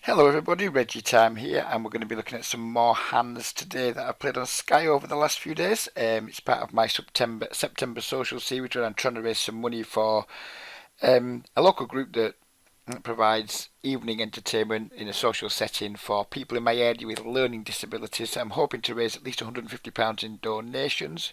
Hello everybody, Reggie Time here, and we're going to be looking at some more hands today that I've played on Sky over the last few days. It's part of my September social series where I'm trying to raise some money for a local group that provides evening entertainment in a social setting for people in my area with learning disabilities. I'm hoping to raise at least £150 in donations.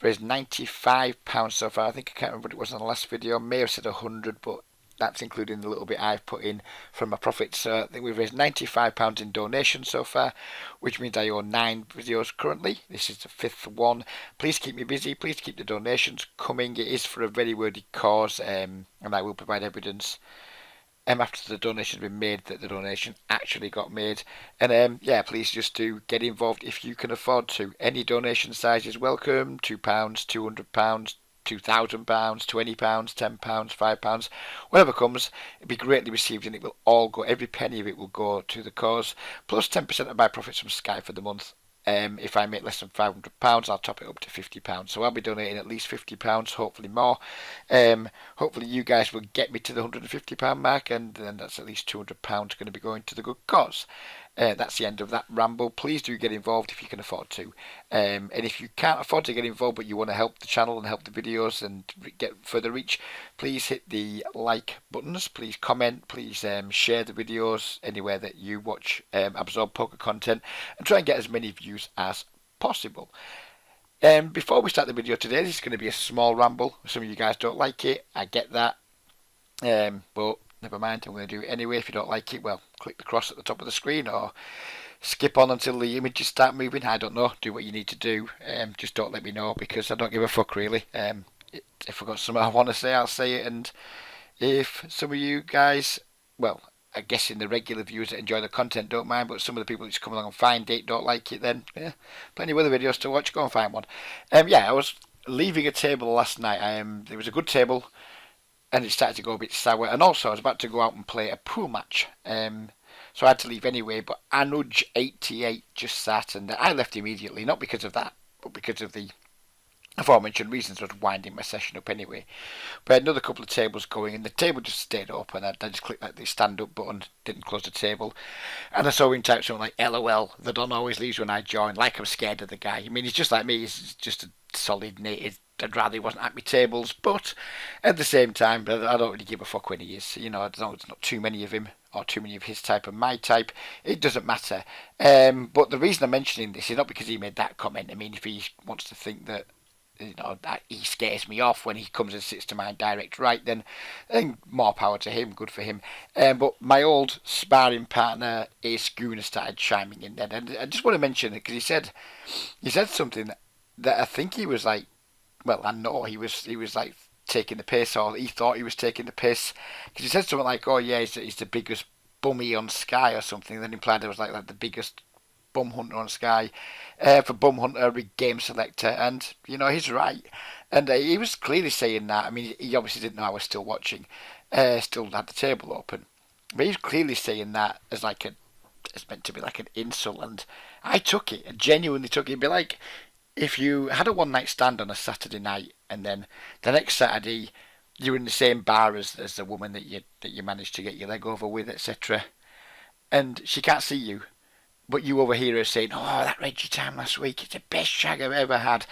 Raised £95 so far. I think I can't remember what it was in the last video. I may have said 100, but that's including the little bit I've put in from my profits. So I think we've raised £95 in donations so far, which means I own 9 videos currently. This is the 5th one. Please keep me busy. Please keep the donations coming. It is for a very worthy cause, and I will provide evidence after the donation has been made that the donation actually got made. And yeah, please just do get involved if you can afford to. Any donation size is welcome. £2, £200, £2,000, £20, £10, £5, whatever comes, it'll be greatly received, and it will all go. Every penny of it will go to the cause. Plus 10% of my profits from Sky for the month. If I make less than £500, I'll top it up to £50. So I'll be donating at least £50, hopefully more. Hopefully you guys will get me to the £150 mark, and then that's at least £200 going to be going to the good cause. That's the end of that ramble. Please do get involved if you can afford to. And if you can't afford to get involved but you want to help the channel and help the videos and get further reach, please hit the like buttons. Please comment. Please share the videos anywhere that you watch Absorb Poker content, and try and get as many views as possible. Before we start the video today, this is going to be a small ramble. Some of you guys don't like it. I get that. But never mind, I'm going to do it anyway. If you don't like it, well, click the cross at the top of the screen or skip on until the images start moving. I don't know. Do what you need to do. Just don't let me know, because I don't give a fuck really. If I've got something I want to say, I'll say it. And if some of you guys, well, I'm guessing the regular viewers that enjoy the content don't mind, but some of the people that just come along and find it don't like it, then yeah, plenty of other videos to watch. Go and find one. Yeah, I was leaving a table last night. There was a good table, and it started to go a bit sour. And also, I was about to go out and play a pool match. So I had to leave anyway. But Anuj88 just sat, and I left immediately. Not because of that, but because of the aforementioned reasons. I was winding my session up anyway. But I had another couple of tables going, and the table just stayed up. And I just clicked like the stand up button, didn't close the table. And I saw him type something like, LOL, the Don always leaves when I join, like I'm scared of the guy. I mean, he's just like me. He's just a solid native. I'd rather he wasn't at my tables, but at the same time, I don't really give a fuck when he is. You know, as long as there's not too many of him or too many of his type and my type, it doesn't matter. But the reason I'm mentioning this is not because he made that comment. I mean, if he wants to think that, you know, that he scares me off when he comes and sits to my direct right, then more power to him, good for him. But my old sparring partner, Ace Gooner, started chiming in then, and I just want to mention it because he said something that I think he was like, well, I know he was like taking the piss, or he thought he was taking the piss, because he said something like, "Oh yeah, he's the biggest bummy on Sky" or something. And then implied it was like the biggest bum hunter on Sky, for bum hunter, game selector, and you know he's right. And he was clearly saying that. I mean, he obviously didn't know I was still watching, still had the table open, but he was clearly saying that as like it's meant to be like an insult, and I took it, I genuinely took it. It'd be like if you had a one night stand on a Saturday night, and then the next Saturday you're in the same bar as the woman that you managed to get your leg over with, etc., and she can't see you, but you overhear her saying, "Oh, that Reggie time last week, it's the best shag I've ever had."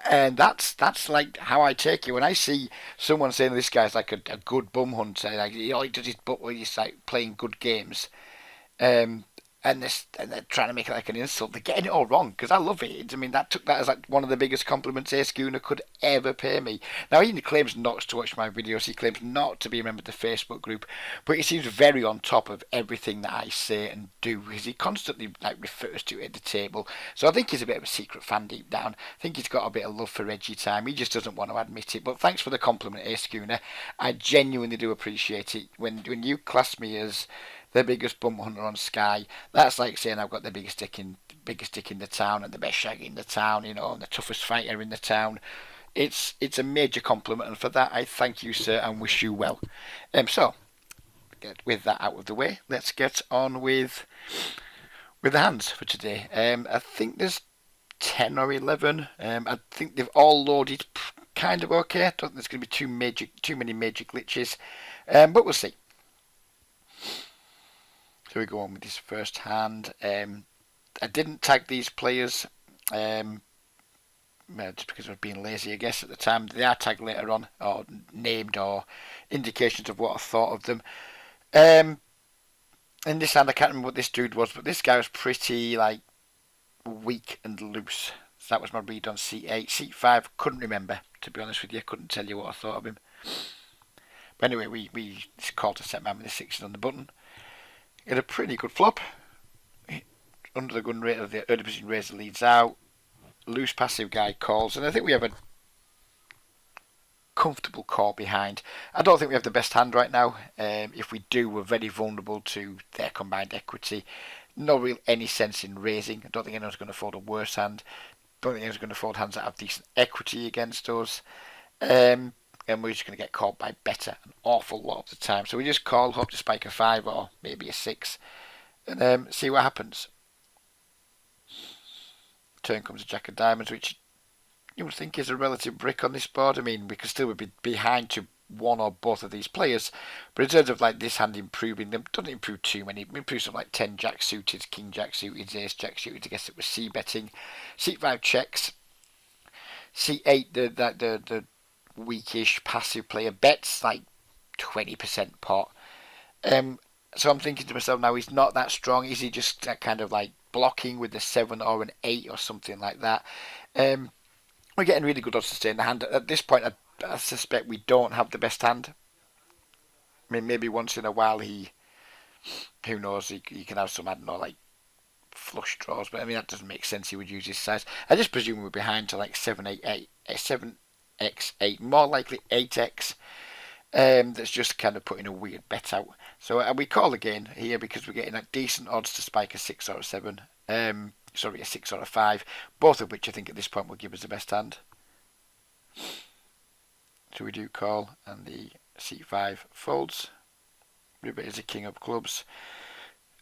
And that's like how I take it when I see someone saying this guy's like a good bum hunter, like all he does is but he's like playing good games. Um, and they're trying to make it like an insult. They're getting it all wrong, because I love it. I mean, that took that as like one of the biggest compliments Ace Gooner could ever pay me. Now he claims not to watch my videos. He claims not to be a member of the Facebook group, but he seems very on top of everything that I say and do, because he constantly like refers to it at the table. So I think he's a bit of a secret fan deep down. I think he's got a bit of love for Reggie Time. He just doesn't want to admit it. But thanks for the compliment, Ace Gooner. I genuinely do appreciate it. When you class me as the biggest bum hunter on Sky, that's like saying I've got the biggest dick in the town and the best shag in the town, you know, and the toughest fighter in the town. It's a major compliment, and for that I thank you, sir, and wish you well. So with that out of the way, let's get on with the hands for today. I think there's 10 or 11. I think they've all loaded kind of okay. I don't think there's going to be too many major glitches, but we'll see. So we go on with this first hand. I didn't tag these players just because I was being lazy, I guess, at the time. They are tagged later on, or named, or indications of what I thought of them. In this hand, I can't remember what this dude was, but this guy was pretty, like, weak and loose. So that was my read on C8. C5, couldn't remember, to be honest with you. Couldn't tell you what I thought of him. But anyway, we called a set man with the 6 on the button. He had a pretty good flop. Under the gun rate of the early position raiser leads out. Loose passive guy calls, and I think we have a comfortable call behind. I don't think we have the best hand right now. If we do, we're very vulnerable to their combined equity. No real any sense in raising. I don't think anyone's going to fold a worse hand. Don't think anyone's going to fold hands that have decent equity against us. And we're just going to get called by better an awful lot of the time. So we just call, hope to spike a 5 or maybe a 6, and see what happens. Turn comes a jack of diamonds, which you would think is a relative brick on this board. I mean, we could still be behind to one or both of these players, but in terms of like this hand improving them, doesn't improve too many. It improves something like 10 jack suited, king jack suited, ace jack suited. I guess it was C betting. C5 checks. C8 the weakish passive player bets like 20% pot. So I'm thinking to myself now, he's not that strong. Is he just that kind of like blocking with the 7 or an 8 or something like that? We're getting really good odds to stay in the hand. At this point, I suspect we don't have the best hand. I mean, maybe once in a while who knows, he can have some, I don't know, like flush draws. But I mean, that doesn't make sense. He would use his size. I just presume we're behind to like 7x8, more likely 8x. That's just kind of putting a weird bet out. So we call again here because we're getting like decent odds to spike a 6 or a 7. Sorry, a 6 or a 5. Both of which I think at this point will give us the best hand. So we do call, and the C5 folds. River is a king of clubs.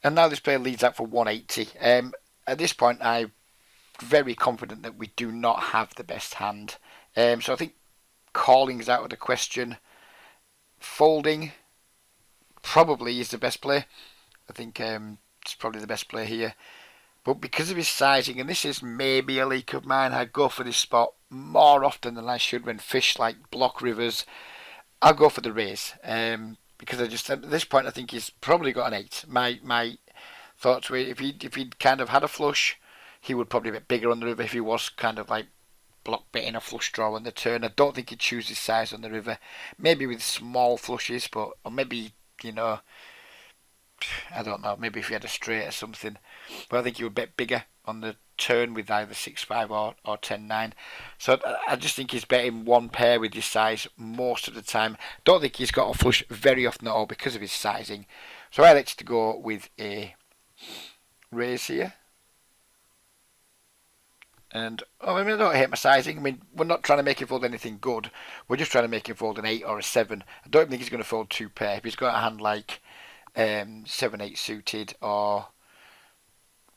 And now this player leads out for 180. At this point, I'm very confident that we do not have the best hand. So I think calling is out of the question. Folding probably is the best play. I think it's probably the best play here. But because of his sizing, and this is maybe a leak of mine, I go for this spot more often than I should when fish like block rivers. I'll go for the raise. Because I just at this point I think he's probably got an 8. My thoughts were if he'd kind of had a flush, he would probably be bigger on the river if he was kind of like block betting a flush draw on the turn. I don't think he'd choose his size on the river. Maybe with small flushes, or maybe, I don't know, maybe if he had a straight or something. But I think he would bet bigger on the turn with either 6-5 or 10-9. So I just think he's betting one pair with his size most of the time. Don't think he's got a flush very often at all because of his sizing. So I like to go with a raise here. And I don't hate my sizing. I mean, we're not trying to make him fold anything good. We're just trying to make him fold an 8 or a 7. I don't think he's going to fold 2 pair. If he's got a hand like 7-8 suited, or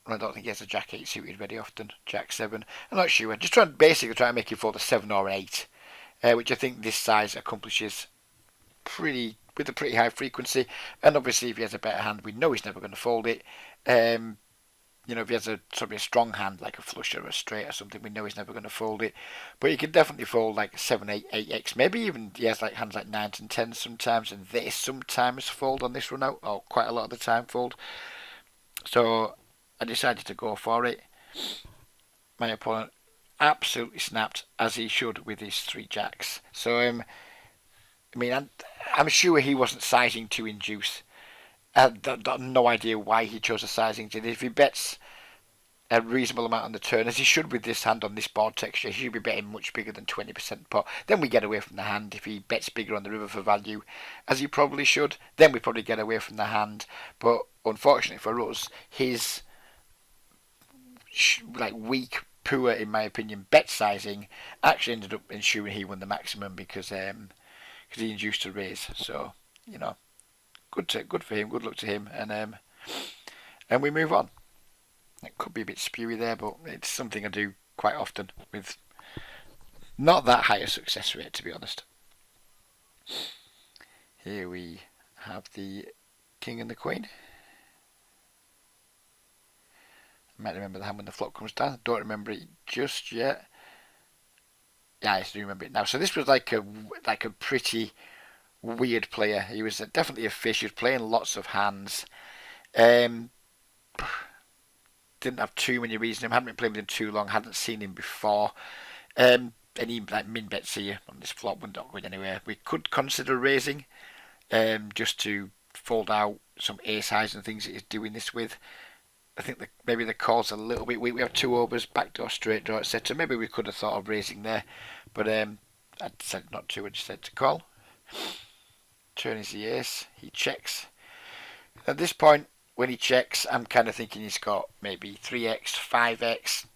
I don't think he has a jack 8 suited very often. Jack 7. I'm not sure. Just basically trying to make him fold a 7 or an 8, which I think this size accomplishes with a pretty high frequency. And obviously, if he has a better hand, we know he's never going to fold it. If he has a strong hand like a flush or a straight or something, we know he's never going to fold it. But he can definitely fold like 7-8, 8x. Maybe even he has like hands like 9s and 10s sometimes, and they sometimes fold on this run out, or quite a lot of the time fold. So I decided to go for it. My opponent absolutely snapped, as he should, with his 3 jacks. So I'm sure he wasn't sizing to induce. I have no idea why he chose a sizing. If he bets a reasonable amount on the turn, as he should with this hand on this board texture, he should be betting much bigger than 20% pot. Then we get away from the hand. If he bets bigger on the river for value, as he probably should, then we probably get away from the hand. But unfortunately for us, his weak, poor, in my opinion, bet sizing actually ended up ensuring he won the maximum because he induced a raise. So good for him. Good luck to him, and we move on. It could be a bit spewy there, but it's something I do quite often with not that high a success rate, to be honest. Here we have the king and the queen. Might remember the hand when the flop comes down. Don't remember it just yet. Yeah, I do remember it now. So this was like a pretty weird player. He was definitely a fish. He was playing lots of hands. Um, didn't have too many reasons. Hadn't been playing with him too long. Hadn't seen him before. Any like min bets here on this flop would not go anywhere. We could consider raising, just to fold out some ace highs and things that he's doing this with. I think maybe the call's a little bit weak. We have two overs, backdoor, straight draw, etc. Maybe we could have thought of raising there, but I decided not to. I just said to call. Turn is the ace. He checks. At this point, when he checks, I'm kind of thinking he's got maybe 3x, 5x,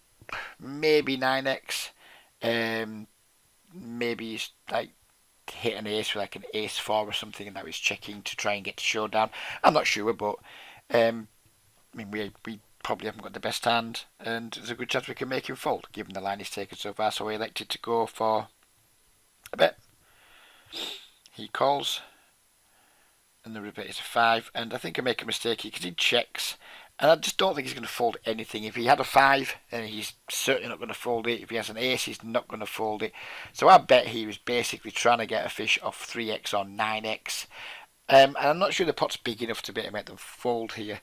maybe 9x. Maybe he's like hit an ace with like an ace 4 or something, and now he's checking to try and get to showdown. I'm not sure, but I mean, we probably haven't got the best hand, and there's a good chance we can make him fold, given the line he's taken so far. So we elected to go for a bet. He calls, and the river is a 5, and I think I make a mistake here because he checks, and I just don't think he's going to fold anything. If he had a 5, then he's certainly not going to fold it. If he has an ace, he's not going to fold it. So I bet he was basically trying to get a fish off 3x or 9x, and I'm not sure the pot's big enough to make them fold here.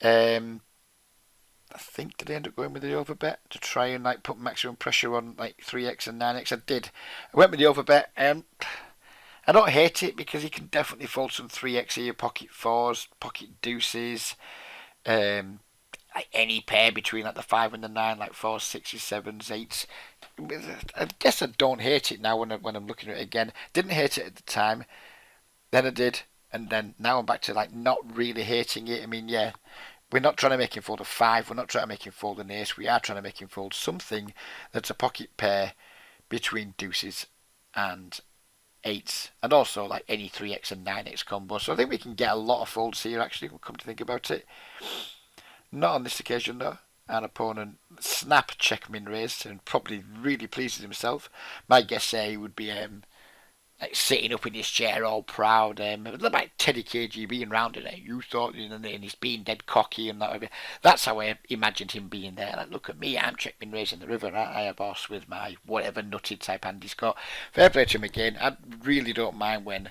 I think did I end up going with the overbet to try and like put maximum pressure on like 3x and 9x? I did. I went with the overbet. I don't hate it because he can definitely fold some 3x here, pocket 4s, pocket deuces, like any pair between like the 5 and the 9, like 4s, 6s, 7s, 8s. I guess I don't hate it now when I'm looking at it again. Didn't hate it at the time, then I did, and then now I'm back to like not really hating it. I mean, yeah, we're not trying to make him fold a 5, we're not trying to make him fold an ace, we are trying to make him fold something that's a pocket pair between deuces and 8s, and also like any 3x and 9x combo. So I think we can get a lot of folds here, actually, we'll come to think about it. Not on this occasion though. An opponent snap check min raised and probably really pleased with himself. My guess he would be like sitting up in his chair all proud, like Teddy KG being round in it. You thought, and he's being dead cocky and that. That's how I imagined him being there. Like, look at me, I'm checkmin raising the river. I a boss with my whatever nutted type hand he's got. Fair play to him again. I really don't mind when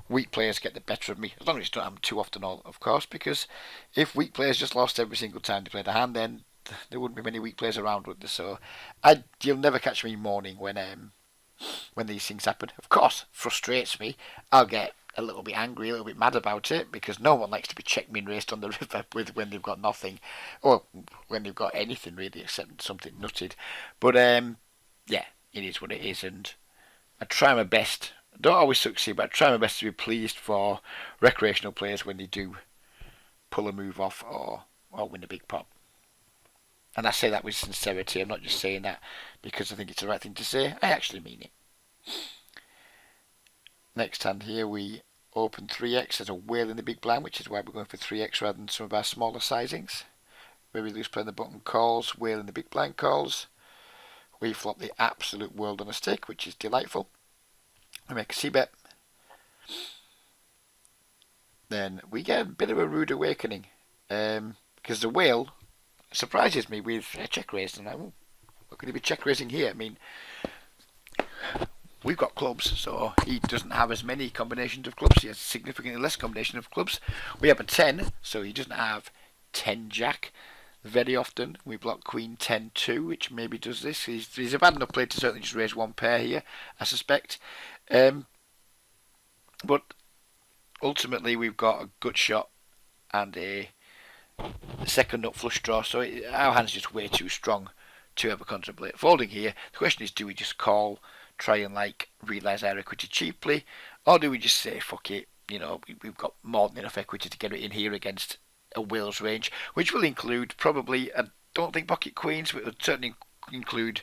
weak players get the better of me, as long as it's not happen too often, of course. Because if weak players just lost every single time they played a hand, then there wouldn't be many weak players around, would there? So you'll never catch me mourning when these things happen. Of course, frustrates me. I'll get a little bit angry, a little bit mad about it, because no one likes to be checkmin raced on the river when they've got nothing, or when they've got anything really except something nutted. But yeah, it is what it is, and I try my best. I don't always succeed, but I try my best to be pleased for recreational players when they do pull a move off or win a big pot. And I say that with sincerity. I'm not just saying that because I think it's the right thing to say. I actually mean it. Next hand here we open 3x. There's a whale in the big blind, which is why we're going for 3x rather than some of our smaller sizings. Very loose play on the button calls. Whale in the big blind calls. We flop the absolute world on a stick, which is delightful. We make a c-bet. Then we get a bit of a rude awakening. Because the whale surprises me with a check raise, and I'm going to be check raising here. I mean, we've got clubs, so he doesn't have as many combinations of clubs. He has significantly less combination of clubs. We have a 10, so he doesn't have 10 jack. Very often we block queen 10-2, which maybe does this. He's a bad enough player to certainly just raise one pair here, I suspect. But ultimately we've got a gut shot and a second nut flush draw, so our hand's just way too strong to ever contemplate folding here. The question is, do we just call, try and like realise our equity cheaply, or do we just say fuck it, we've got more than enough equity to get it in here against a whale's range, which will include probably, I don't think pocket queens, but it would certainly include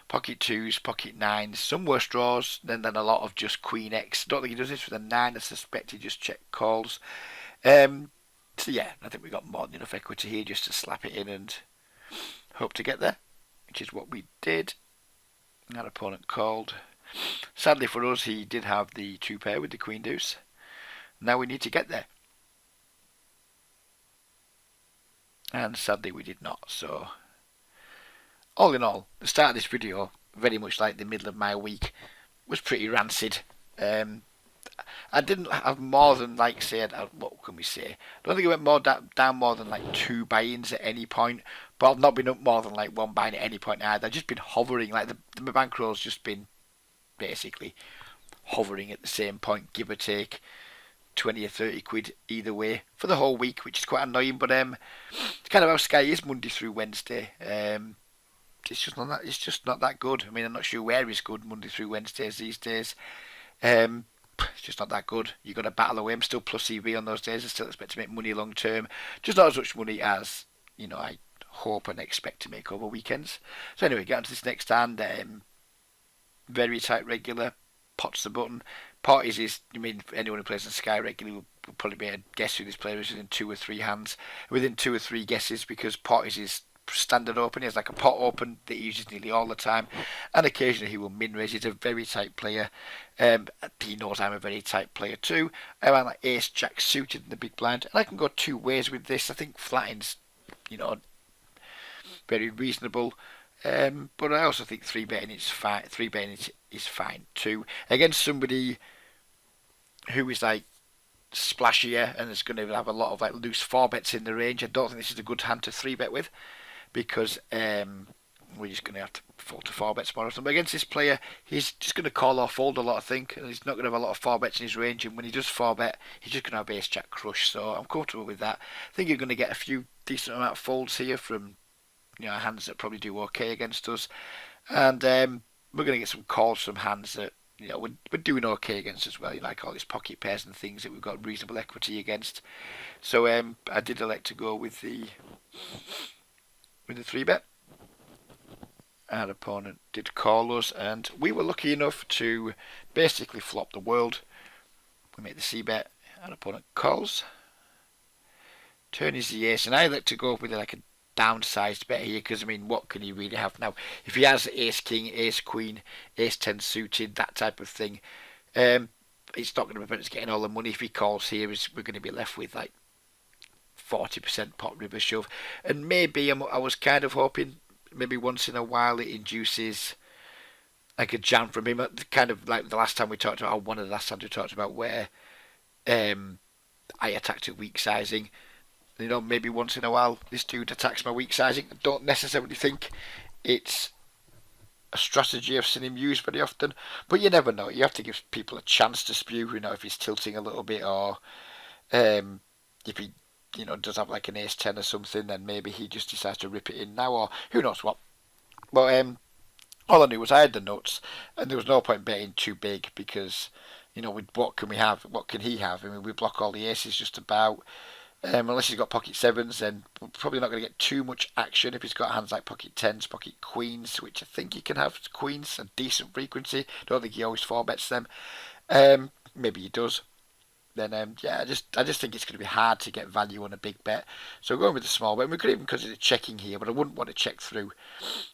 pocket 2s, pocket 9s, some worse draws, then a lot of just queen x. Don't think he does this with a 9, I suspect he just check calls. So yeah, I think we got more than enough equity here just to slap it in and hope to get there, which is what we did. Our opponent called. Sadly for us, he did have the 2 pair with the queen deuce. Now we need to get there. And sadly we did not, so all in all, the start of this video, very much like the middle of my week, was pretty rancid. Um, I didn't have more than like say what can we say? I don't think I went down more than like two buy-ins at any point, but I've not been up more than like one buy-in at any point either. I've just been hovering, like my bankroll's just been basically hovering at the same point, give or take 20 or 30 quid either way for the whole week, which is quite annoying. But it's kind of how Sky is Monday through Wednesday. It's just not that good. I mean, I'm not sure where is good Monday through Wednesdays these days. It's just not that good. You've got to battle away. I'm still plus EV on those days. I still expect to make money long term. Just not as much money as I hope and expect to make over weekends. So anyway, get on to this next hand. Very tight regular. Pots the button. Parties is, I mean, anyone who plays on Sky regularly will probably be able to guess who this player is within 2 or 3 hands. Within 2 or 3 guesses, because Parties is standard open. He has like a pot open that he uses nearly all the time, and occasionally he will min raise. He's a very tight player. He knows I'm a very tight player too. I'm like ace jack suited in the big blind, and I can go 2 ways with this. I think flatting's, very reasonable. But I also think 3-betting is fine. 3-betting is fine too against somebody who is like splashier and is going to have a lot of like loose 4-bets in the range. I don't think this is a good hand to 3-bet with, because we're just going to have to fold to 4-bets more often. But against this player, he's just going to call or fold a lot, I think, and he's not going to have a lot of 4-bets in his range. And when he does 4-bet, he's just going to have ace jack crush. So I'm comfortable with that. I think you're going to get a few decent amount of folds here from hands that probably do okay against us, and we're going to get some calls from hands that we're doing okay against as well. Like all these pocket pairs and things that we've got reasonable equity against. So I did elect to go with the 3-bet. Our opponent did call us, and we were lucky enough to basically flop the world. We make the c-bet. Our opponent calls. Turn is the ace, and I elect to go with like a downsized bet here, because I mean, what can he really have now? If he has ace king, ace queen, ace 10 suited, that type of thing, it's not going to prevent us getting all the money. If he calls here, we're going to be left with like 40% pot river shove, and maybe I was kind of hoping maybe once in a while it induces like a jam from him, kind of like the last time we talked about, or one of the last times we talked about, where I attacked at weak sizing. Maybe once in a while this dude attacks my weak sizing. I don't necessarily think it's a strategy I've seen him use very often, but you never know. You have to give people a chance to spew. If he's tilting a little bit, or if he does have like an ace 10 or something, then maybe he just decides to rip it in now, or who knows what. But all I knew was I had the nuts, and there was no point betting too big, because what can we have? What can he have? I mean, we block all the aces just about. Unless he's got pocket 7s, then we're probably not going to get too much action. If he's got hands like pocket 10s, pocket queens, which I think he can have queens, a decent frequency. Don't think he always 4-bets them. Maybe he does. Then I just think it's going to be hard to get value on a big bet. So we're going with the small bet. We could even consider checking here, but I wouldn't want to check through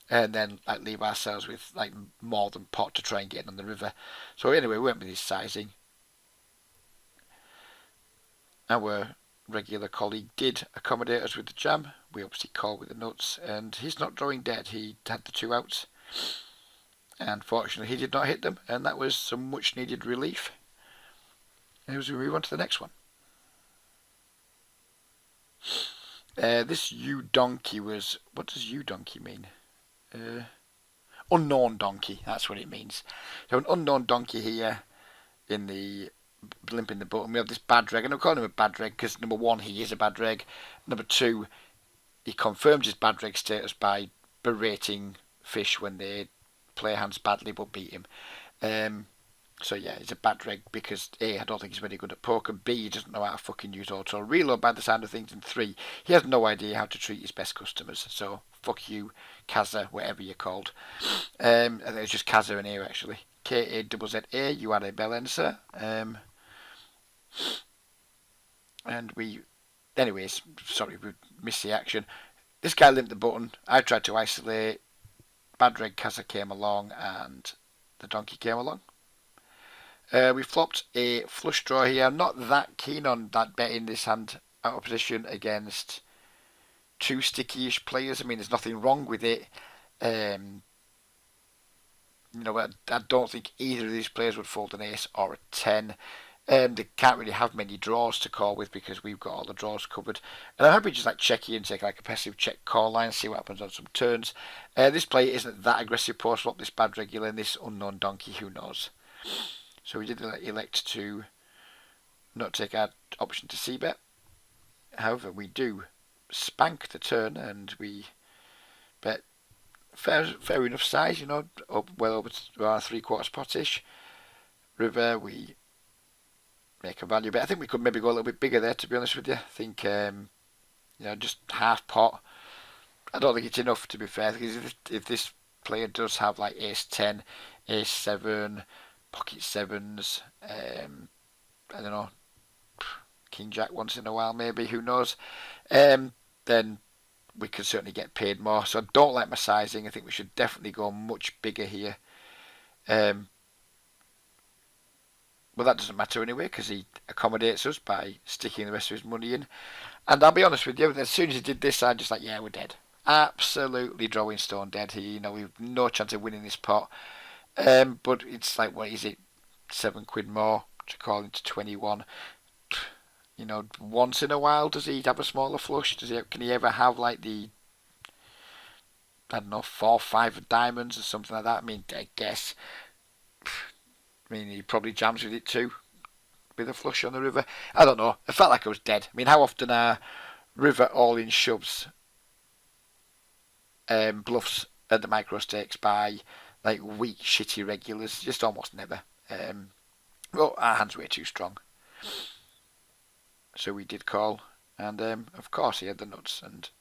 and then leave ourselves with like more than pot to try and get in on the river. So anyway, we went with his sizing. Our regular colleague did accommodate us with the jam. We obviously called with the nuts, and he's not drawing dead. He had the 2 outs, and fortunately he did not hit them, and that was some much needed relief. And as we move on to the next one, this you donkey was, what does you donkey mean? Unknown donkey, that's what it means. So an unknown donkey here in the limping the button. We have this bad reg, and I'm calling him a bad reg because number 1, he is a bad reg. Number 2, he confirms his bad reg status by berating fish when they play hands badly but beat him. So yeah, he's a bad reg because A, I don't think he's very good at poker. B, he doesn't know how to fucking use auto reload by the sound of things. And 3, he has no idea how to treat his best customers. So fuck you, Kaza, whatever you're called. I think it's just Kaza in here actually. K-A-Z-Z-A, you are a Belenser. And we missed the action. This guy limped the button. I tried to isolate. Bad reg Kaza came along, and the donkey came along. We flopped a flush draw here. I'm not that keen on that betting this hand out of position against 2 sticky-ish players. I mean, there's nothing wrong with it. I don't think either of these players would fold an ace or a 10. They can't really have many draws to call with because we've got all the draws covered. And I'm happy to just like check here and take like a passive check call line, see what happens on some turns. This play isn't that aggressive post flop, this bad regular, and this unknown donkey, who knows. So we did elect to not take our option to c-bet. However, we do spank the turn and we bet fair enough size, well over our 3/4 potish. River, we make a value bet. I think we could maybe go a little bit bigger there, to be honest with you. I think, just half pot. I don't think it's enough, to be fair, because if this player does have like ace 10, ace 7, pocket 7s, I don't know, king jack once in a while maybe, who knows, then we can certainly get paid more. So I don't like my sizing. I think we should definitely go much bigger here. But that doesn't matter anyway because he accommodates us by sticking the rest of his money in. And I'll be honest with you, as soon as he did this, I'm just like, yeah, we're dead. Absolutely drawing stone dead here. We've no chance of winning this pot. But it's like, what is it? £7 more to call into 21. Once in a while, does he have a smaller flush? Can he ever have like the, I don't know, 4 or 5 of diamonds or something like that? I mean, I guess. He probably jams with it too, with a flush on the river. I don't know. I felt like I was dead. I mean, how often are river all-in shoves bluffs at the micro stakes by like weak, shitty regulars? Just almost never. Well, our hand's way too strong. So we did call, and of course he had the nuts, and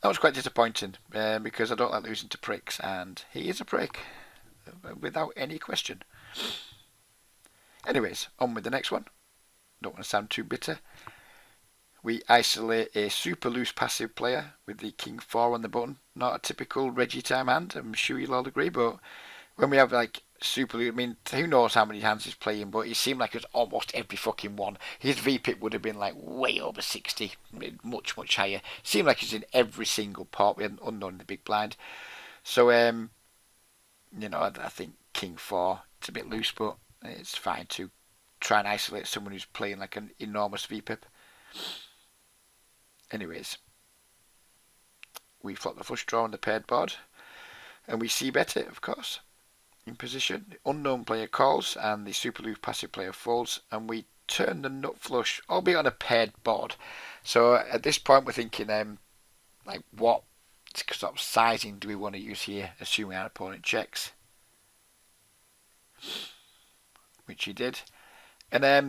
that was quite disappointing because I don't like losing to pricks, and he is a prick, without any question. Anyways, on with the next one. Don't want to sound too bitter. We isolate a super loose passive player with the king 4 on the button. Not a typical Reggie time hand, I'm sure you'll all agree, but when we have like super loose, I mean, who knows how many hands he's playing, but it seemed like it was almost every fucking one. His VPIP would have been like way over 60, much, much higher. Seemed like he's in every single pot. We had an unknown in the big blind. So, I think king 4, it's a bit loose, but it's fine to try and isolate someone who's playing like an enormous VPIP. Anyways, we flop the flush draw on the paired board, and we c-bet it, of course. In position, the unknown player calls, and the super loose passive player folds, and we turn the nut flush, albeit on a paired board. So at this point, we're thinking, like, what sort of sizing do we want to use here, assuming our opponent checks? Which he did. And I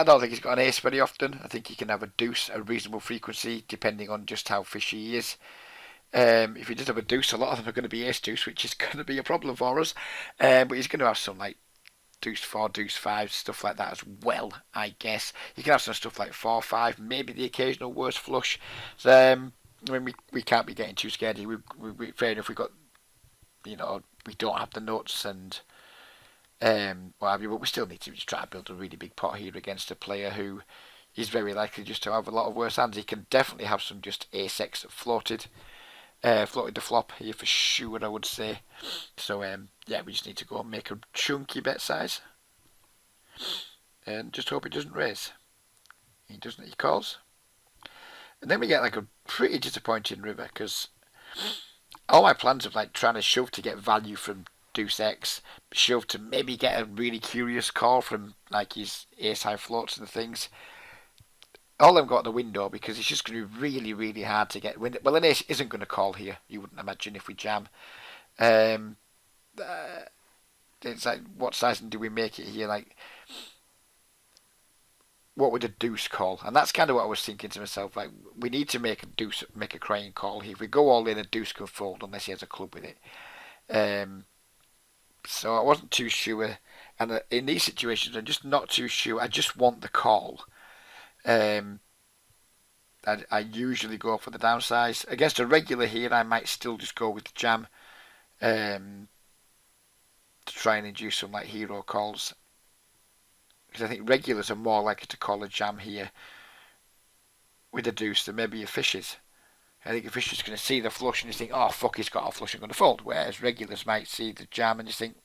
don't think he's got an ace very often. I think he can have a deuce, a reasonable frequency, depending on just how fishy he is. If he does have a deuce, a lot of them are going to be ace deuce, which is going to be a problem for us. But he's going to have some like deuce 4, deuce 5, stuff like that as well, I guess. You can have some stuff like 4, 5, maybe the occasional worst flush. So, we can't be getting too scared. We fair enough. We don't have the nuts and what have you, but we still need to just try to build a really big pot here against a player who is very likely just to have a lot of worse hands. He can definitely have some just ace-x floated the flop here for sure, I would say. So we just need to go and make a chunky bet size and just hope it doesn't raise. He doesn't. He calls, and then we get like a pretty disappointing river because all my plans of like trying to shove to get value from deuce X, shove to maybe get a really curious call from like his ace high floats and things. All of them got out the window because it's just going to be really, really hard to get. Well, an ace isn't going to call here. You wouldn't imagine if we jam. It's like, what sizing do we make it here? Like, what would a deuce call? And that's kind of what I was thinking to myself. Like, we need to make a crying call here. If we go all in, a deuce can fold unless he has a club with it. So I wasn't too sure. And in these situations, I'm just not too sure. I just want the call. I usually go for the downsize. Against a regular here, I might still just go with the jam to try and induce some like hero calls. Because I think regulars are more likely to call a jam here with a deuce than maybe a fishes. I think a fish is going to see the flush and you think, oh fuck, he's got a flush, I'm going to fold. Whereas regulars might see the jam and just think,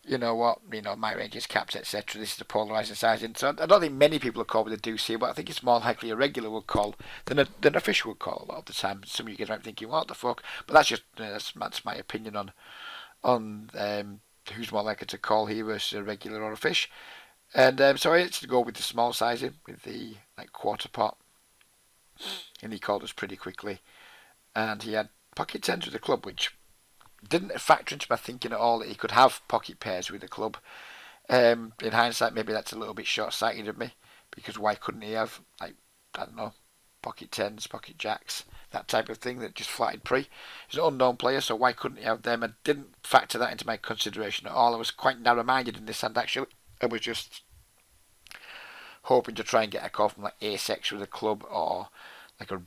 you know what, my range is capped, etc. This is the polarising sizing. So I don't think many people will call with a deuce here, but I think it's more likely a regular will call than a fish will call a lot of the time. Some of you guys might be thinking, what the fuck? But that's just that's my opinion on who's more likely to call here versus a regular or a fish. And so I had to go with the small sizing, with the quarter pot, and he called us pretty quickly. And he had pocket tens with the club, which didn't factor into my thinking at all that he could have pocket pairs with the club. In hindsight, maybe that's a little bit short-sighted of me, because why couldn't he have, I don't know, pocket tens, pocket jacks, that type of thing that just flatted pre? He's an unknown player, so why couldn't he have them? I didn't factor that into my consideration at all. I was quite narrow-minded in this hand, actually. I was just hoping to try and get a call from ace X with a club, or a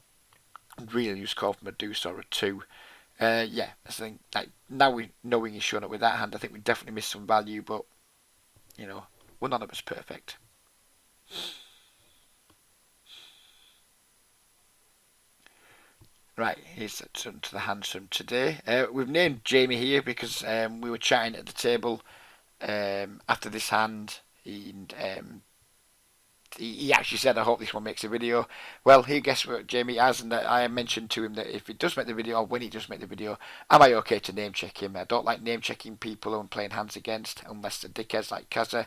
real use call from a deuce or a two. I think now knowing he's shown up with that hand, I think we definitely missed some value, but none of us perfect. Right, here's to the hands from today. We've named Jamie here because we were chatting at the table after this hand. He actually said, I hope this one makes a video. Well, he guessed what Jamie has, and I mentioned to him that if he does make the video, or when he does make the video, am I okay to name check him? I don't like name checking people who I'm playing hands against, unless they're dickheads like Kaza,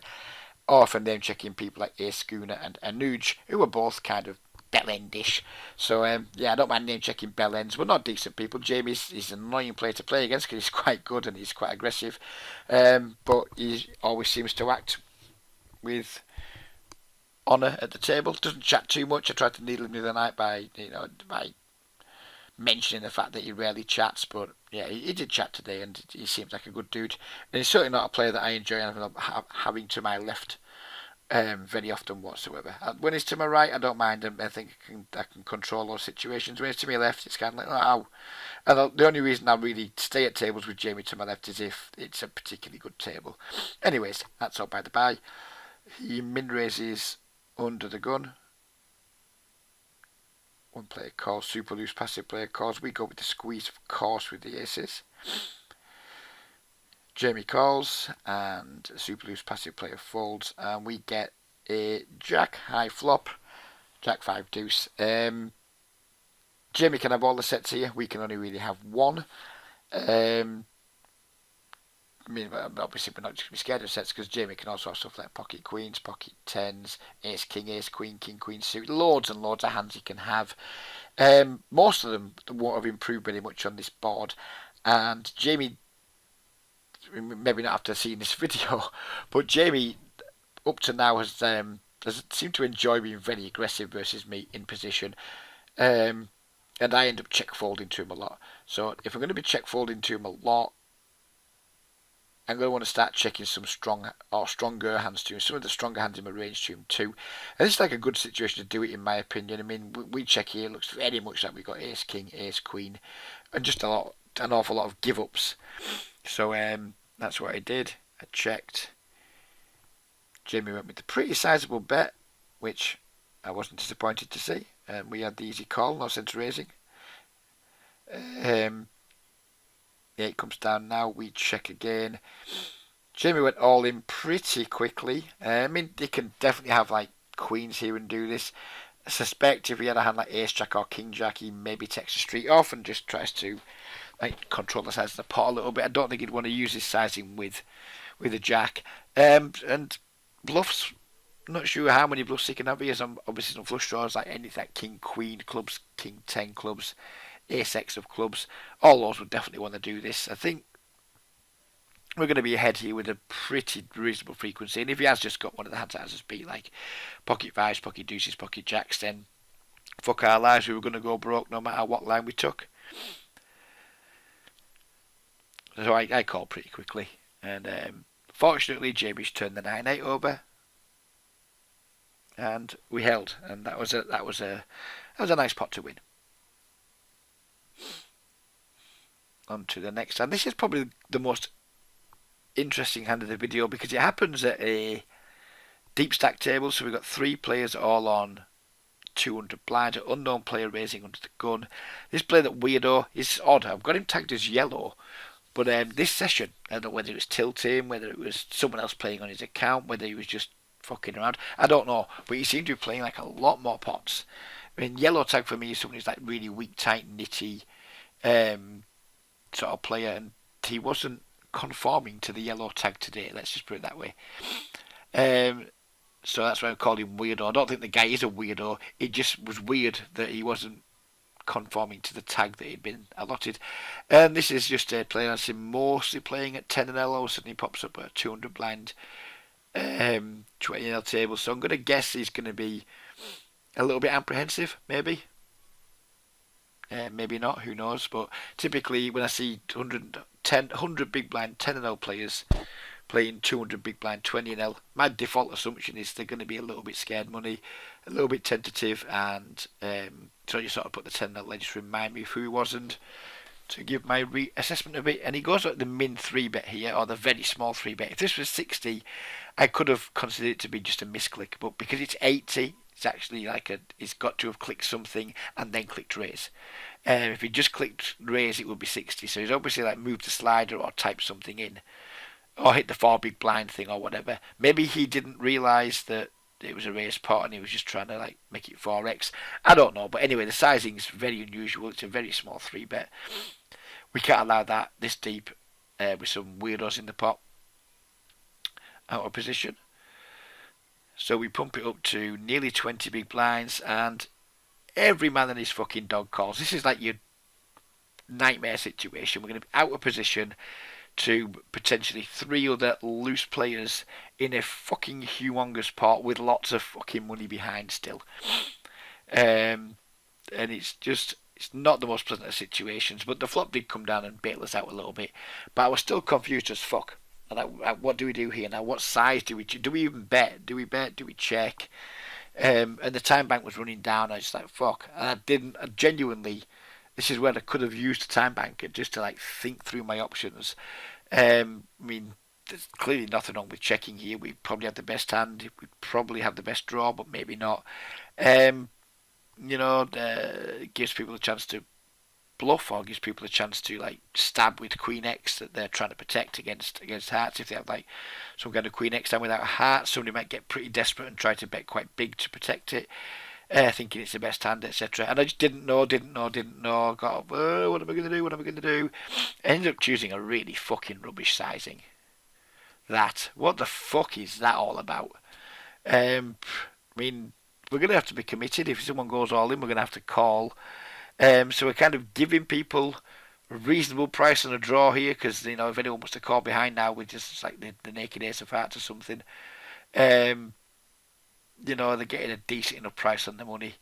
or if I'm name checking people like Ace Schooner and Anuj, who are both kind of bell-endish. So, I don't mind name checking bell-ends. We're not decent people. Jamie's an annoying player to play against because he's quite good and he's quite aggressive, but he always seems to act with honour at the table. Doesn't chat too much. I tried to needle him the other night by mentioning the fact that he rarely chats, but yeah, he did chat today, and he seems like a good dude. And he's certainly not a player that I enjoy having to my left very often whatsoever. When he's to my right, I don't mind him. I think I can control those situations. When he's to my left, it's kind of like, oh. And the only reason I really stay at tables with Jamie to my left is if it's a particularly good table. Anyways, that's all by the by. He min raises under the gun. One player calls, super loose passive player calls. We go with the squeeze, of course, with the aces. Jamie calls, and super loose passive player folds, and we get a jack high flop, jack 5 deuce. Jamie can have all the sets here. We can only really have one. Obviously we're not just going to be scared of sets because Jamie can also have stuff like pocket queens, pocket tens, ace queen, king queen suit, loads and loads of hands he can have. Most of them won't have improved very much on this board, and Jamie, maybe not after seeing this video, but Jamie up to now has seemed to enjoy being very aggressive versus me in position, and I end up check folding to him a lot. So if I'm going to be check folding to him a lot, I'm going to want to start checking some stronger hands to him, some of the stronger hands in my range to him too. And this is like a good situation to do it, in my opinion. I mean, we check here, it looks very much like we've got ace king, ace queen, and just an awful lot of give ups. So that's what I did. I checked. Jamie went with the pretty sizable bet, which I wasn't disappointed to see. We had the easy call, no sense raising. The 8 comes down now, we check again. Jamie went all in pretty quickly. I mean, they can definitely have queens here and do this. I suspect if he had a hand like ace jack or king jack, he maybe takes the street off and just tries to control the size of the pot a little bit. I don't think he'd want to use his sizing with a jack. And bluffs, not sure how many bluffs he can have. He has obviously some flush draws like anything like king queen clubs, king 10 clubs, ace X of clubs. All those would definitely want to do this. I think we're going to be ahead here with a pretty reasonable frequency. And if he has just got one of the hands that has us beat, like pocket fives, pocket deuces, pocket jacks, then fuck our lives, we were going to go broke no matter what line we took. So I called pretty quickly. And fortunately, Jamie's turned the 9-8 over. And we held. And that was a nice pot to win. On to the next hand. This is probably the most interesting hand of the video because it happens at a deep stack table. So we've got 3 players all on 200 blind, an unknown player raising under the gun. This player, that weirdo, is odd. I've got him tagged as yellow. But this session, I don't know whether it was tilting, whether it was someone else playing on his account, whether he was just fucking around. I don't know. But he seemed to be playing like a lot more pots. I mean, yellow tag for me is someone who's like really weak, tight, nitty sort of player. And he wasn't conforming to the yellow tag today. Let's just put it that way. So that's why I called him weirdo. I don't think the guy is a weirdo. It just was weird that he wasn't conforming to the tag that he'd been allotted. And this is just a player I've seen mostly playing at 10 and L. All of a sudden he pops up at 200 blind, 20 L table. So I'm going to guess he's going to be a little bit apprehensive, maybe. Maybe not, who knows. But typically when I see 100 big blind 10 and L players playing 200 big blind 20 and L, my default assumption is they're going to be a little bit scared money, a little bit tentative, and so I just sort of put the 10 and L there just to remind me of who he was and to give my assessment of it. And he goes at the min 3 bet here, or the very small 3 bet. If this was 60, I could have considered it to be just a misclick, but because it's 80, it's actually like it's got to have clicked something and then clicked raise. If he just clicked raise, it would be 60. So he's obviously like moved the slider or typed something in, or hit the 4 big blind thing or whatever. Maybe he didn't realise that it was a raised pot and he was just trying to like make it 4x. I don't know, but anyway, the sizing's very unusual. It's a very small 3 bet. We can't allow that this deep with some weirdos in the pot out of position. So we pump it up to nearly 20 big blinds, and every man and his fucking dog calls. This is like your nightmare situation. We're going to be out of position to potentially 3 other loose players in a fucking humongous pot with lots of fucking money behind still. And it's not the most pleasant of situations, but the flop did come down and bail us out a little bit. But I was still confused as fuck. Like, what do we do here now? What size do we even bet? Do we bet? Do we check? And the time bank was running down. I was like, fuck. And I genuinely, this is where I could have used the time bank just to like think through my options. I mean, there's clearly nothing wrong with checking here. We probably have the best hand. We probably have the best draw, but maybe not. It gives people a chance to bluff, or gives people a chance to like stab with Queen X that they're trying to protect against hearts. If they have like some kind of Queen X down without a heart, somebody might get pretty desperate and try to bet quite big to protect it, thinking it's the best hand, etc. And I just didn't know. Got, what am I going to do? Ended up choosing a really fucking rubbish sizing. What the fuck is that all about? I mean, we're going to have to be committed. If someone goes all in, we're going to have to call. So we're kind of giving people a reasonable price on a draw here, because if anyone wants to call behind now with just like the naked ace of hearts or something, they're getting a decent enough price on the money.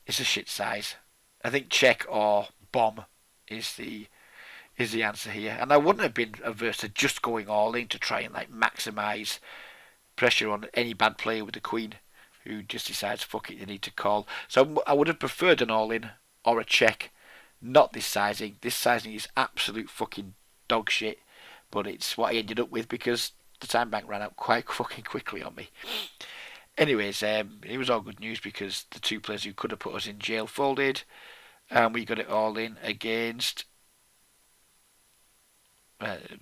It's a shit size. I think check or bomb is the answer here, and I wouldn't have been averse to just going all in to try and like maximise pressure on any bad player with the queen who just decides fuck it, they need to call. So I would have preferred an all in or a check, not this sizing. This sizing is absolute fucking dog shit, but it's what I ended up with because the time bank ran out quite fucking quickly on me. Anyways, it was all good news because the 2 players who could have put us in jail folded, and we got it all in against.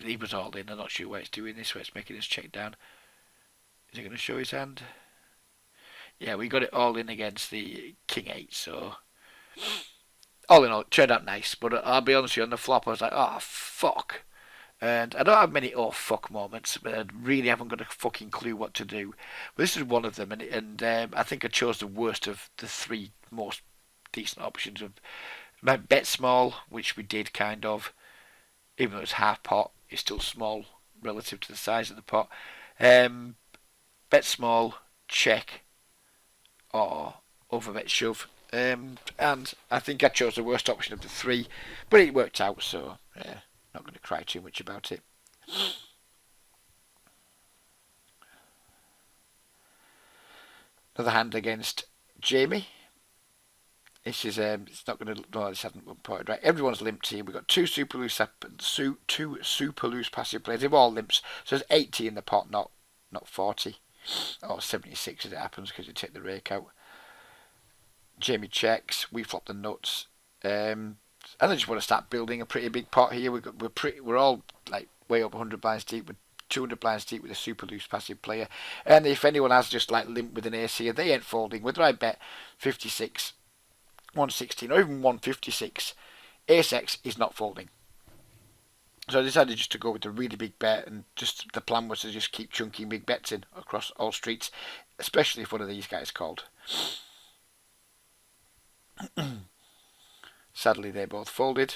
He was all in. I'm not sure why it's doing this, where it's making us check down. Is it going to show his hand? Yeah, we got it all in against the King 8, so all in all, it turned out nice. But I'll be honest with you, on the flop I was like, oh fuck. And I don't have many oh fuck moments, but I really haven't got a fucking clue what to do. But this is one of them, and I think I chose the worst of the 3 most decent options. Bet small, which we did kind of, even though it's half pot, it's still small relative to the size of the pot. Bet small, check, or overbet shove. And I think I chose the worst option of the 3, but it worked out, so not going to cry too much about it. Another hand against Jamie. This is it's not going to. No, this hasn't been pointed right. Everyone's limped here. We've got 2 super loose passive players. They've all limps, so there's 80 in the pot, not 40 or 76 as it happens because you take the rake out. Jamie checks. We flop the nuts. And I just want to start building a pretty big pot here. We're all like way up 100 blinds deep. We're 200 blinds deep with a super loose passive player. And if anyone has just like limp with an ace here, they ain't folding. Whether I bet 56, 116, or even 156, ace X is not folding. So I decided just to go with the really big bet, and just the plan was to just keep chunking big bets in across all streets, especially if one of these guys called. Sadly, they both folded.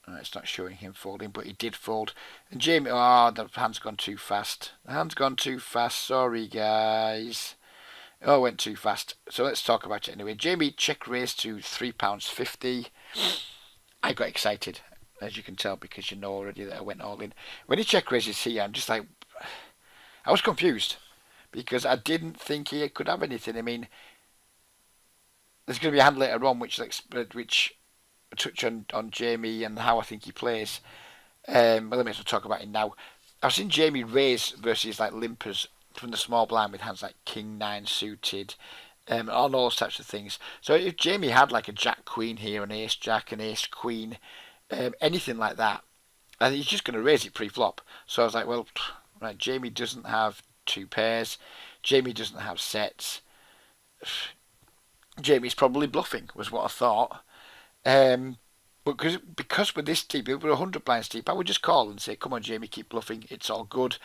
It's not showing him folding, but he did fold. And Jamie, oh, the hand's gone too fast. The hand's gone too fast. Sorry, guys. Oh, it went too fast. So let's talk about it anyway. Jamie check raised to £3.50. I got excited, as you can tell, because you know already that I went all in. When he check raises here, I'm just like, I was confused because I didn't think he could have anything. I mean, there's going to be a hand later on which touch on Jamie and how I think he plays. Well, let me talk about it now. I've seen Jamie raise versus like limpers from the small blind with hands like King 9 suited, and all those types of things. So if Jamie had like a Jack Queen here, an Ace Jack, an Ace Queen, anything like that, I think he's just going to raise it pre-flop. So I was like, well, right, Jamie doesn't have two pairs. Jamie doesn't have sets. Jamie's probably bluffing, was what I thought. But because we're this deep, if we're 100 blinds deep, I would just call and say, come on, Jamie, keep bluffing. It's all good.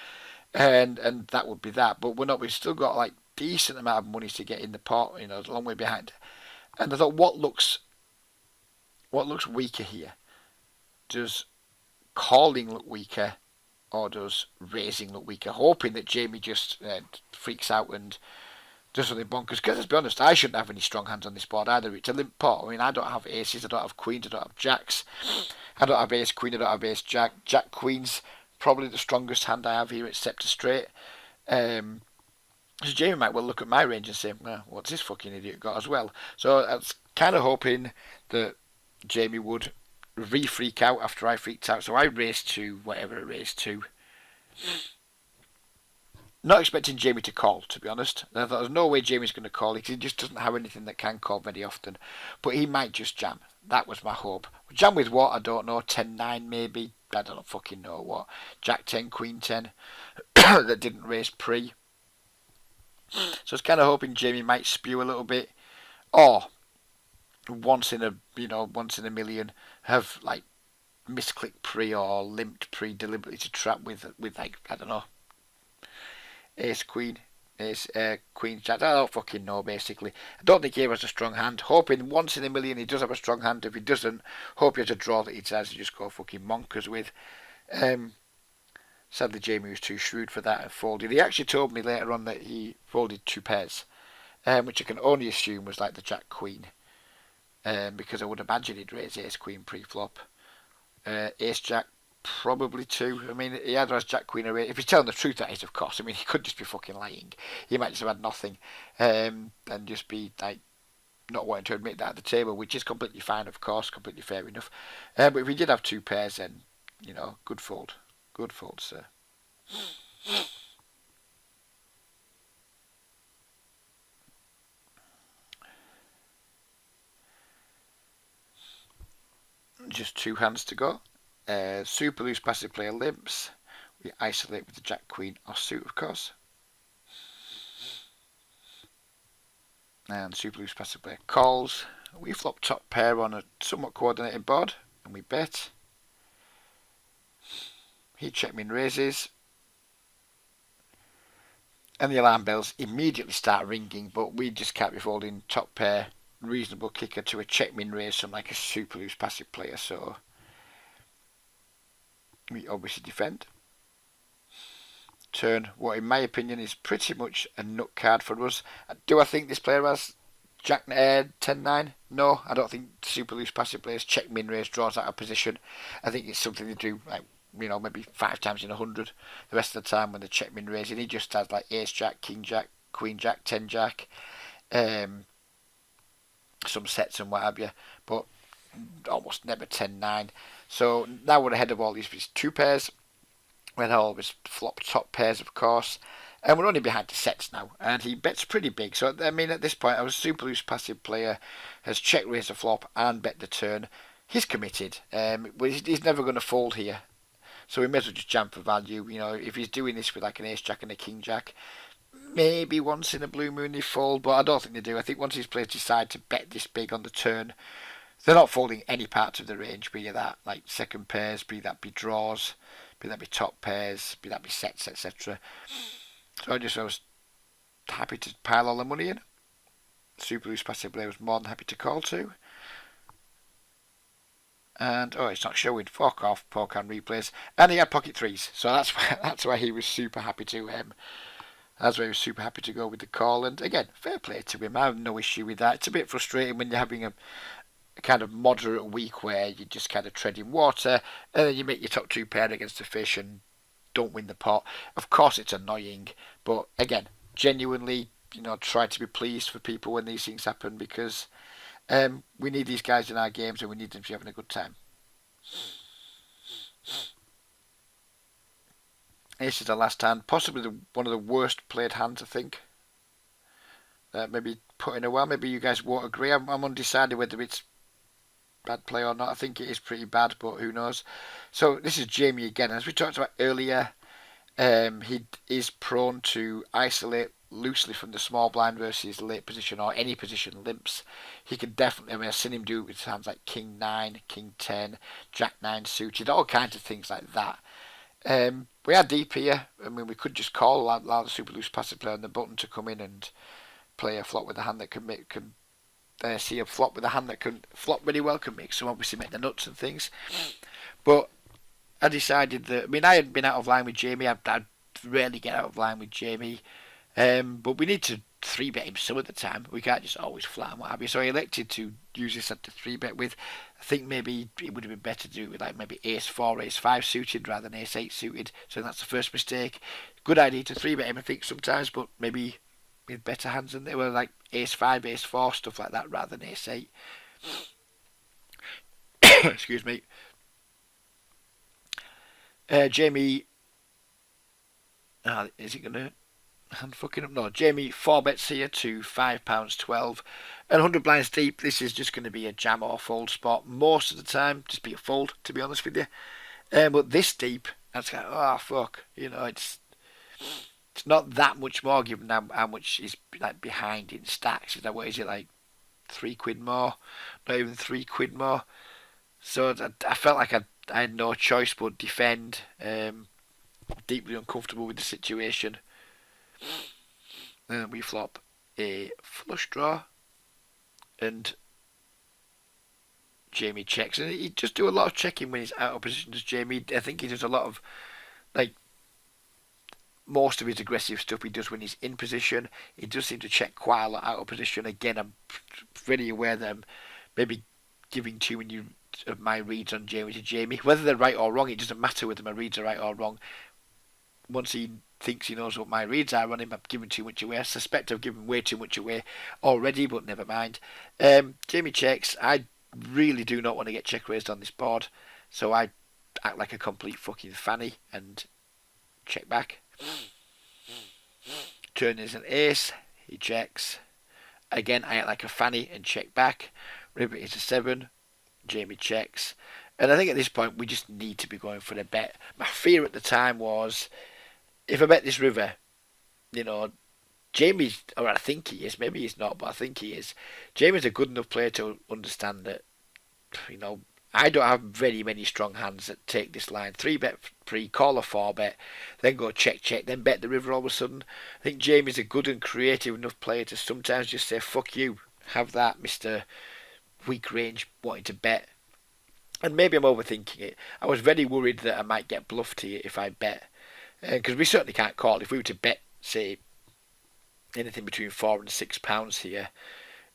And that would be that. But we're not. We've still got like decent amount of money to get in the pot. You know, it's a long way behind. And I thought, what looks weaker here? Does calling look weaker, or does raising look weaker? Hoping that Jamie just freaks out and does something bonkers. Because let's be honest, I shouldn't have any strong hands on this board either. It's a limp pot. I mean, I don't have aces, I don't have queens, I don't have jacks. I don't have ace queen, I don't have ace jack. Jack queen's probably the strongest hand I have here at Scepter straight. So Jamie might well look at my range and say, well, what's this fucking idiot got as well? So I was kind of hoping that Jamie would re-freak out after I freaked out. So I raised to whatever it raised to. Not expecting Jamie to call, to be honest. I thought there's no way Jamie's going to call because he just doesn't have anything that can call very often. But he might just jam. That was my hope. Jam with what? I don't know. 10-9 maybe. I don't fucking know what. Jack 10, Queen 10. That didn't raise pre. So I was kind of hoping Jamie might spew a little bit. Or once in a million have like misclicked pre or limped pre deliberately to trap with like, I don't know, ace queen, ace queen jack. I don't fucking know. Basically, I don't think he has a strong hand. Hoping once in a million he does have a strong hand. If he doesn't, hope he has a draw that he decides to just go fucking monkers with. Sadly, Jamie was too shrewd for that and folded. He actually told me later on that he folded two pairs, which I can only assume was like the jack queen, because I would imagine he'd raise ace queen pre-flop. Ace jack probably two. I mean, he either has jack queen or ace. If he's telling the truth, that is, of course. I mean, he could just be fucking lying. He might just have had nothing, and just be like not wanting to admit that at the table, which is completely fine, of course, completely fair enough. But if he did have two pairs, then good fold, sir. Just two hands to go. Super loose passive player limps. We isolate with the jack queen offsuit, of course. And super loose passive player calls. We flop top pair on a somewhat coordinated board, and we bet. He check min raises. And the alarm bells immediately start ringing, but we just can't be folding top pair reasonable kicker to a check min raise from like a super loose passive player, so we obviously defend. Turn, what in my opinion is pretty much a nut card for us. Do I think this player has Jack 10-9? No, I don't think super loose passive players check min raise draws out of position. I think it's something they do like maybe 5 times in 100. The rest of the time when they check min raising, he just has like ace jack, king jack, queen jack, 10 jack, some sets and what have you, but almost never 10-9. So now we're ahead of all these two pairs. We'd always flop top pairs, of course. And we're only behind the sets now, and he bets pretty big. So, I mean, at this point, our super loose passive player has check raised the flop and bet the turn. He's committed. He's never going to fold here. So we may as well just jam for value. You know, if he's doing this with like an ace jack and a king jack, maybe once in a blue moon they fold, but I don't think they do. I think once these players decide to bet this big on the turn, they're not folding any parts of the range, be that like second pairs, be that be draws, be that be top pairs, be that be sets, etc. So I was happy to pile all the money in. Super loose passive player was more than happy to call to. And it's not showing. Fuck off, poker and replays. And he had pocket threes, so that's why he was super happy to That's why he was super happy to go with the call. And again, fair play to him. I have no issue with that. It's a bit frustrating when you're having a kind of moderate week where you just kind of treading water, and then you make your top two pair against the fish and don't win the pot. Of course, it's annoying, but again, genuinely, try to be pleased for people when these things happen, because we need these guys in our games and we need them to be having a good time. This is the last hand, possibly one of the worst played hands, I think. Maybe putting a well, maybe you guys won't agree. I'm undecided whether it's bad play or not. I think it is pretty bad, but who knows. So this is Jamie again. As we talked about earlier, he is prone to isolate loosely from the small blind versus late position or any position limps. He could definitely, I've seen him do it with hands like King 9, King 10, Jack 9 suited, all kinds of things like that. We are deep here. I mean, we could just call, allow the super loose passive player on the button to come in and play a flop with a hand that can see a flop with a hand that can flop really well, can make some, obviously make the nuts and things. But I decided that, I had been out of line with Jamie. I'd rarely get out of line with Jamie. But we need to 3-bet him some of the time. We can't just always flat and what have you. So I elected to use this at the 3-bet with. I think maybe it would have been better to do it with like maybe ace 4, ace 5 suited rather than ace 8 suited. So that's the first mistake. Good idea to 3-bet him, I think, sometimes, but maybe with better hands than they were, like ace 5, ace 4, stuff like that, rather than ace 8. Excuse me. Jamie. Is he going to hand fucking up? No, Jamie 4-bets here to £5.12 and 100 blinds deep. This is just going to be a jam or fold spot most of the time. Just be a fold, to be honest with you. But this deep, that's like, oh fuck, it's not that much more given how much is like behind in stacks. Is that what is it, like £3 more? Not even £3 more. So I felt like I had no choice but defend. Deeply uncomfortable with the situation. We flop a flush draw, and Jamie checks, and he just do a lot of checking when he's out of position. Does Jamie? I think he does a lot of most of his aggressive stuff he does when he's in position. He does seem to check quite a lot out of position. Again, I'm very aware that I'm maybe giving too many of my reads on Jamie to Jamie. Whether they're right or wrong, it doesn't matter whether my reads are right or wrong. Once he thinks he knows what my reads are on him, I've given too much away. I suspect I've given way too much away already, but never mind. Jamie checks. I really do not want to get check raised on this board, so I act like a complete fucking fanny and check back. Turn is an ace. He checks. Again, I act like a fanny and check back. River is a 7. Jamie checks. And I think at this point we just need to be going for the bet. My fear at the time was, if I bet this river, Jamie's, or I think he is, maybe he's not, but I think he is. Jamie's a good enough player to understand that, I don't have very many strong hands that take this line. 3-bet free, call a 4-bet, then go check, then bet the river all of a sudden. I think Jamie's a good and creative enough player to sometimes just say, fuck you, have that, Mr. Weak range wanting to bet. And maybe I'm overthinking it. I was very worried that I might get bluffed here if I bet. Because we certainly can't call. If we were to bet, say, anything between £4 and £6 here,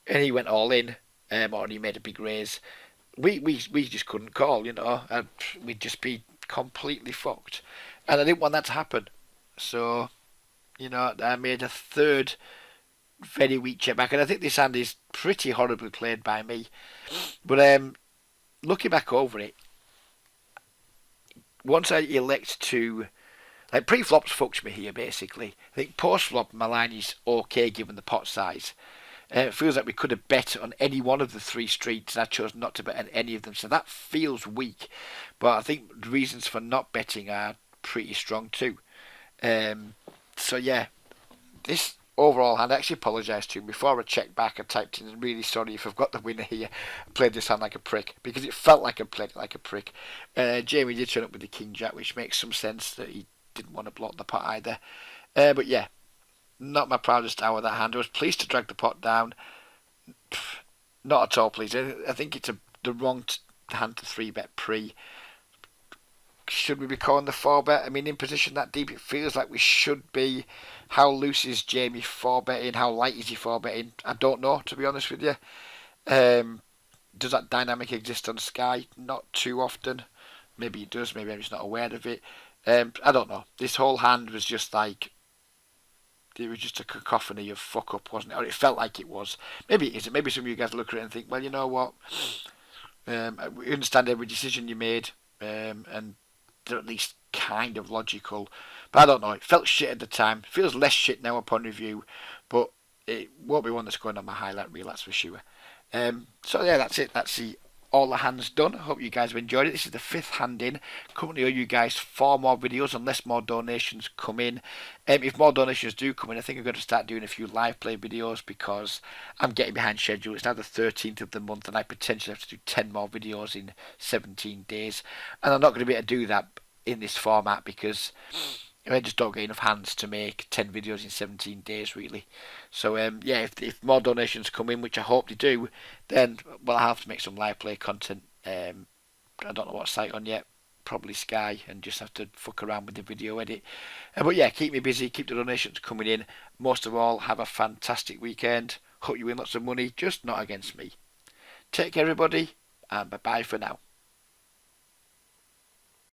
and he went all in, or he made a big raise, we just couldn't call, and we'd just be completely fucked. And I didn't want that to happen. So, I made a third very weak check back. And I think this hand is pretty horribly played by me. But looking back over it, once I elect to Like pre-flops fucked me here basically. I think post-flop my line is okay given the pot size. It feels like we could have bet on any one of the three streets, and I chose not to bet on any of them, so that feels weak. But I think the reasons for not betting are pretty strong too. So yeah, this overall hand, I actually apologise to him. Before I checked back, I typed in, really sorry if I've got the winner here. I played this hand like a prick, because it felt like I played it like a prick. Jamie did turn up with the King Jack, which makes some sense that he didn't want to block the pot either. But yeah, not my proudest hour that hand. I was pleased to drag the pot down. Not at all pleased. I think it's the wrong hand to 3-bet pre. Should we be calling the 4-bet? I mean, in position that deep, it feels like we should be. How loose is Jamie 4-betting? How light is he 4-betting? I don't know, to be honest with you. Does that dynamic exist on Sky? Not too often. Maybe it does, maybe I'm just not aware of it. I don't know. This whole hand was just like, it was just a cacophony of fuck up, wasn't it? Or it felt like it was. Maybe it isn't. Maybe some of you guys look at it and think, well, you know what? We understand every decision you made, and they're at least kind of logical. But I don't know. It felt shit at the time. It feels less shit now upon review, but it won't be one that's going on my highlight reel, that's for sure. So yeah, that's it. That's all the hands done. I hope you guys have enjoyed it. This is the 5th hand in. Currently owe you guys 4 more videos unless more donations come in. If more donations do come in, I think I'm going to start doing a few live play videos because I'm getting behind schedule. It's now the 13th of the month and I potentially have to do 10 more videos in 17 days. And I'm not going to be able to do that in this format because I just don't get enough hands to make 10 videos in 17 days, really. So, yeah, if more donations come in, which I hope they do, then, well, I'll have to make some live play content. I don't know what site on yet. Probably Sky, and just have to fuck around with the video edit. But yeah, keep me busy, keep the donations coming in. Most of all, have a fantastic weekend. Hope you win lots of money, just not against me. Take care, everybody, and bye-bye for now.